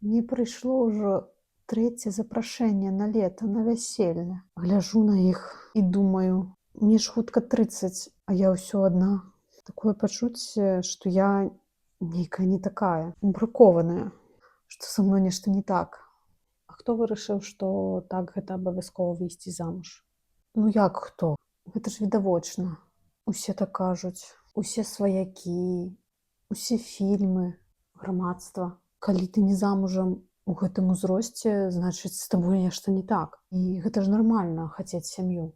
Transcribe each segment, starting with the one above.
Мне прыйшло ўжо трэцяе запрашэнне на лета, на вяселле. Гляджу на іх і думаю: мне ж хутка 30, а я ўсё адна. Такое пачуцце, што я нейкая не такая, бракованая, што са мной нешта не так. А хто вырашыў, што так гэта абавязкова выйсці замуж? Ну як хто? Гэта ж відавочна. Усе так кажуць, усе сваякі, усе фільмы, грамадства. Калі ты не замужам у гэтым узросце, значыць, з табой нешта не так. І гэта ж нармальна хацець сям'ю.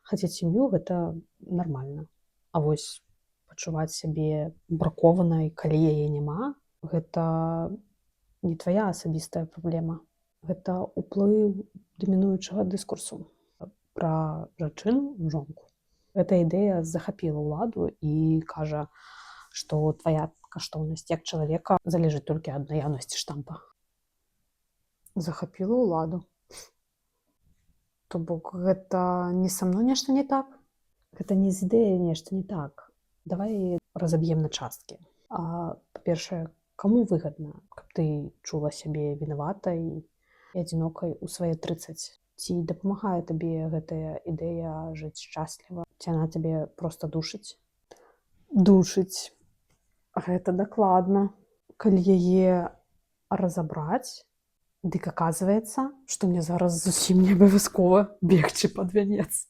Хацець сям'ю гэта нармальна. А вось пачуваць сябе бракованай, калі яе няма, гэта не твая асабістая праблема. Гэта ўплыў дамінуючага дыскурсу пра жанчыну, жонку. Гэта ідэя захапіла ўладу і кажа, што твая каштоўнасць як чалавека залежыць толькі ад наяўнасці штампа. Захапіла ўладу. То бок гэта не са мной нешта не так? Гэта не з ідэяй нешта не так. Давай разаб'ем на часткі. Па-першае, каму выгадна, каб ты чула сябе вінаватай і адзінокай у свае 30? Ці дапамагае табе гэтая ідэя жыць шчасліва? Ці яна табе проста душыць? Душыць. Гэта дакладна. Калі яе разабраць, дык аказваецца, што мне зараз зусім не абавязкова бегчы пад вянец.